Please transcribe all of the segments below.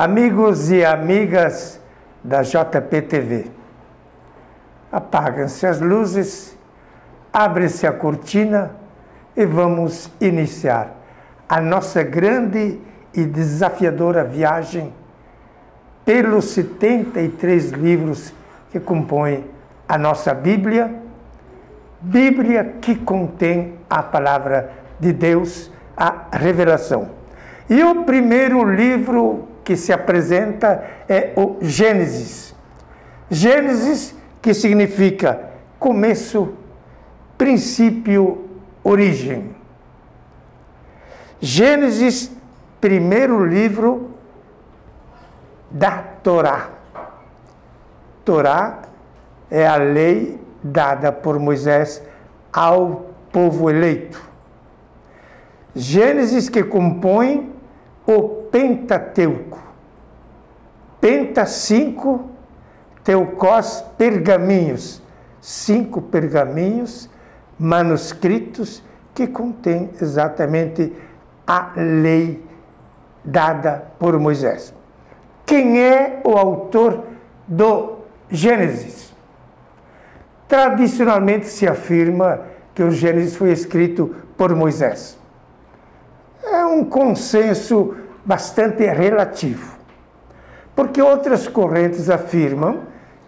Amigos e amigas da JPTV, apagam-se as luzes, abre-se a cortina e vamos iniciar a nossa grande e desafiadora viagem pelos 73 livros que compõem a nossa Bíblia, Bíblia que contém a palavra de Deus, a revelação. E o primeiro livro que se apresenta é o Gênesis. Gênesis, que significa começo, princípio, origem. Gênesis, primeiro livro da Torá. Torá é a lei dada por Moisés ao povo eleito. Gênesis, que compõe o Pentateuco. Penta, 5, teucós, pergaminhos. 5 pergaminhos manuscritos que contêm exatamente a lei dada por Moisés. Quem é o autor do Gênesis? Tradicionalmente se afirma que o Gênesis foi escrito por Moisés. É um consenso bastante relativo, porque outras correntes afirmam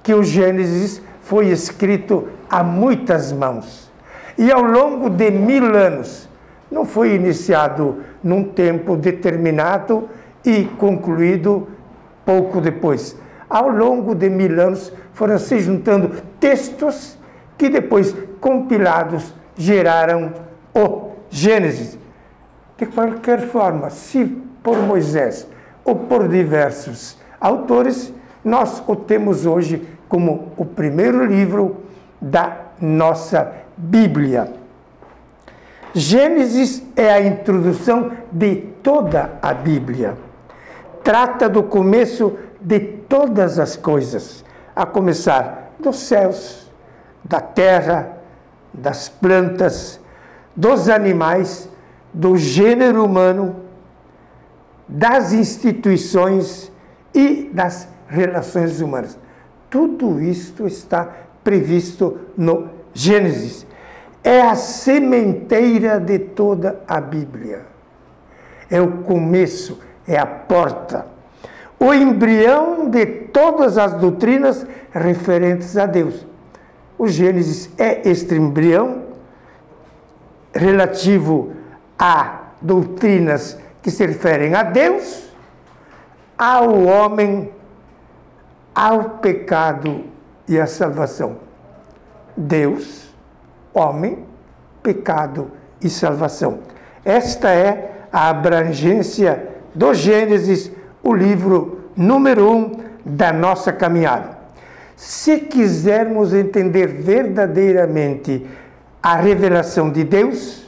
que o Gênesis foi escrito a muitas mãos e ao longo de 1000 anos, não foi iniciado num tempo determinado e concluído pouco depois. Ao longo de 1000 anos foram se juntando textos que depois, compilados, geraram o Gênesis. De qualquer forma, se por Moisés ou por diversos autores, nós o temos hoje como o primeiro livro da nossa Bíblia. Gênesis é a introdução de toda a Bíblia. Trata do começo de todas as coisas, a começar dos céus, da terra, das plantas, dos animais, do gênero humano, das instituições e das relações humanas. Tudo isto está previsto no Gênesis. É a sementeira de toda a Bíblia. É o começo, é a porta. O embrião de todas as doutrinas referentes a Deus. O Gênesis é este embrião relativo a doutrinas que se referem a Deus, ao homem, ao pecado e à salvação. Deus, homem, pecado e salvação. Esta é a abrangência do Gênesis, o livro número 1 da nossa caminhada. Se quisermos entender verdadeiramente a revelação de Deus,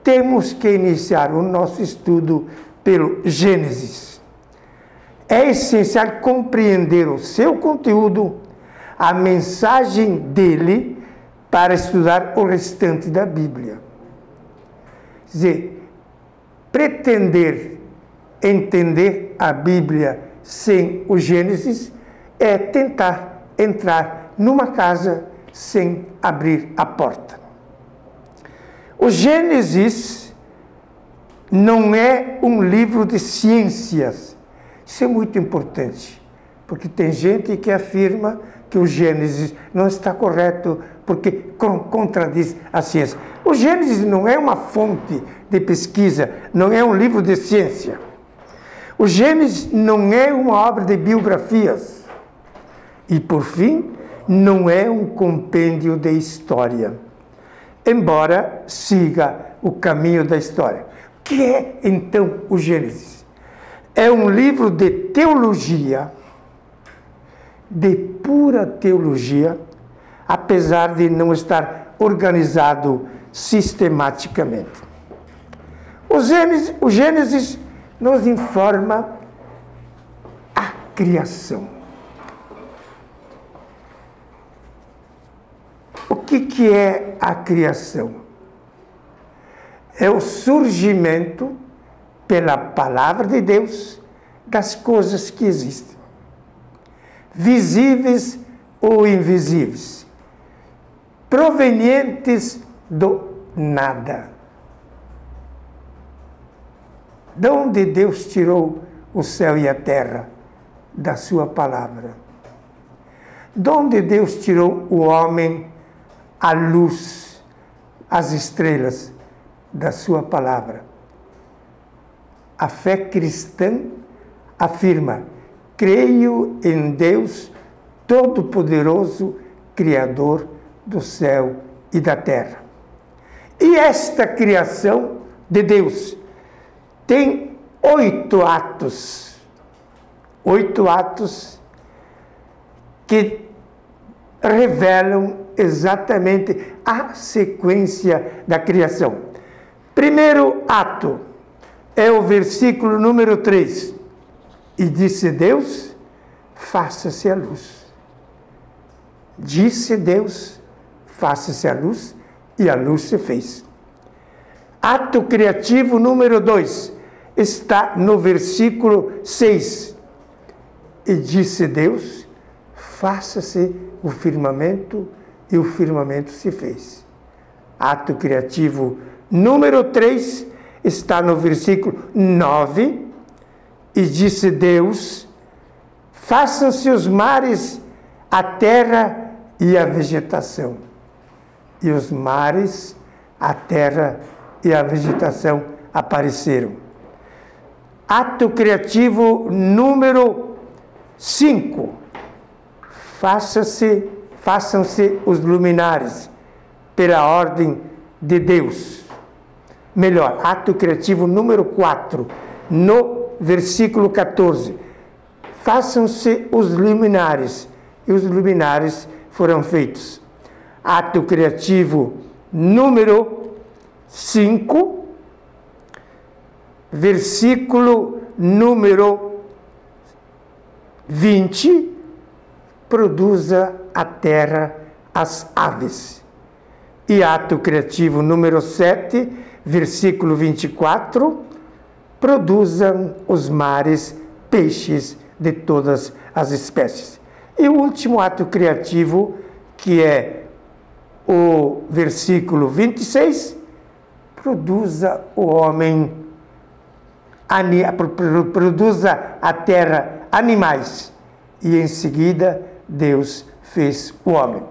temos que iniciar o nosso estudo pelo Gênesis. É essencial compreender o seu conteúdo, a mensagem dele, para estudar o restante da Bíblia. Quer dizer, pretender entender a Bíblia sem o Gênesis é tentar entrar numa casa sem abrir a porta. O Gênesis não é um livro de ciências. Isso é muito importante, porque tem gente que afirma que o Gênesis não está correto porque contradiz a ciência. O Gênesis não é uma fonte de pesquisa, não é um livro de ciência. O Gênesis não é uma obra de biografias. E, por fim, não é um compêndio de história, embora siga o caminho da história. O que é, então, o Gênesis? É um livro de teologia, de pura teologia, apesar de não estar organizado sistematicamente. O Gênesis nos informa a criação. O que é a criação? É o surgimento, pela palavra de Deus, das coisas que existem, visíveis ou invisíveis, provenientes do nada. De onde Deus tirou o céu e a terra? Da sua palavra. De onde Deus tirou o homem, a luz, as estrelas? Da sua palavra. A fé cristã afirma: creio em Deus Todo-Poderoso, Criador do céu e da terra. E esta criação de Deus tem 8 atos. 8 atos que revelam exatamente a sequência da criação. Primeiro ato é o versículo número 3. E disse Deus, faça-se a luz. Disse Deus, faça-se a luz, e a luz se fez. Ato criativo número 2 está no versículo 6. E disse Deus, faça-se o firmamento, e o firmamento se fez. Ato criativo número 3 está no versículo 9. E disse Deus, façam-se os mares, a terra e a vegetação. E os mares, a terra e a vegetação apareceram. Ato criativo número 5. Façam-se os luminares pela ordem de Deus. Melhor, ato criativo número 4, no versículo 14. Façam-se os luminares, e os luminares foram feitos. Ato criativo número 5, versículo número 20, produza a terra as aves. E ato criativo número 7, versículo 24, produzam os mares peixes de todas as espécies. E o último ato criativo, que é o versículo 26, produza o homem, produza a terra animais. E em seguida Deus fez o homem.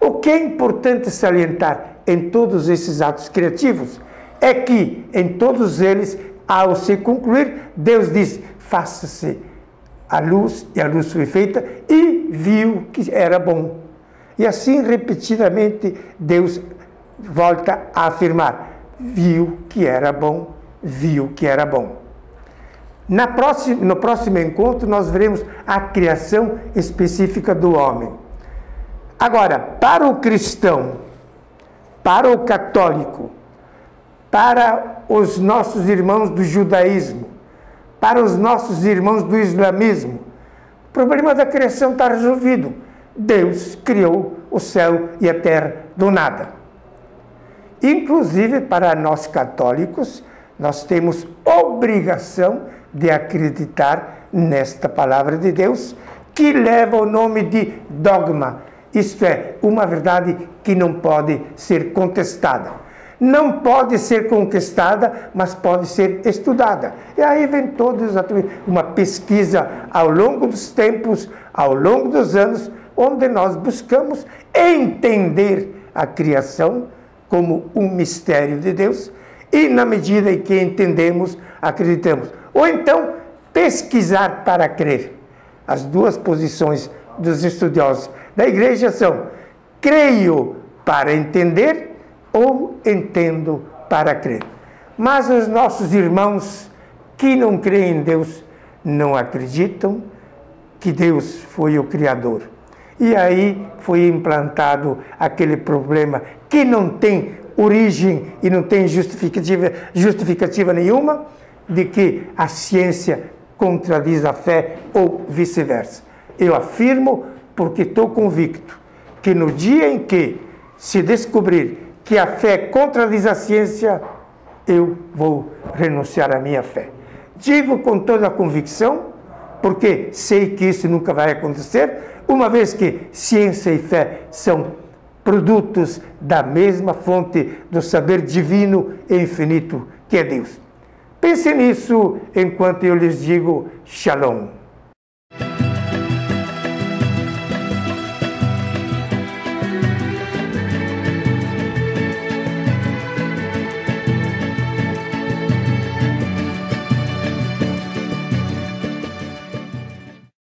O que é importante salientar em todos esses atos criativos é que em todos eles, ao se concluir, Deus diz, faça-se a luz, e a luz foi feita, e viu que era bom. E assim, repetidamente, Deus volta a afirmar, viu que era bom, viu que era bom. No próximo encontro, nós veremos a criação específica do homem. Agora, para o cristão, para o católico, para os nossos irmãos do judaísmo, para os nossos irmãos do islamismo, o problema da criação está resolvido. Deus criou o céu e a terra do nada. Inclusive, para nós católicos, nós temos obrigação de acreditar nesta palavra de Deus, que leva o nome de dogma. Isto é, uma verdade que não pode ser contestada. Não pode ser conquistada, mas pode ser estudada. E aí vem toda uma pesquisa ao longo dos tempos, ao longo dos anos, onde nós buscamos entender a criação como um mistério de Deus, e na medida em que entendemos, acreditamos. Ou então, pesquisar para crer. As duas posições dos estudiosos da igreja são: creio para entender ou entendo para crer. Mas os nossos irmãos que não creem em Deus não acreditam que Deus foi o Criador. E aí foi implantado aquele problema que não tem origem e não tem justificativa nenhuma, de que a ciência contradiz a fé ou vice-versa. Eu afirmo, porque estou convicto, que no dia em que se descobrir que a fé contradiz a ciência, eu vou renunciar à minha fé. Digo com toda a convicção, porque sei que isso nunca vai acontecer, uma vez que ciência e fé são produtos da mesma fonte do saber divino e infinito que é Deus. Pense nisso enquanto eu lhes digo Shalom.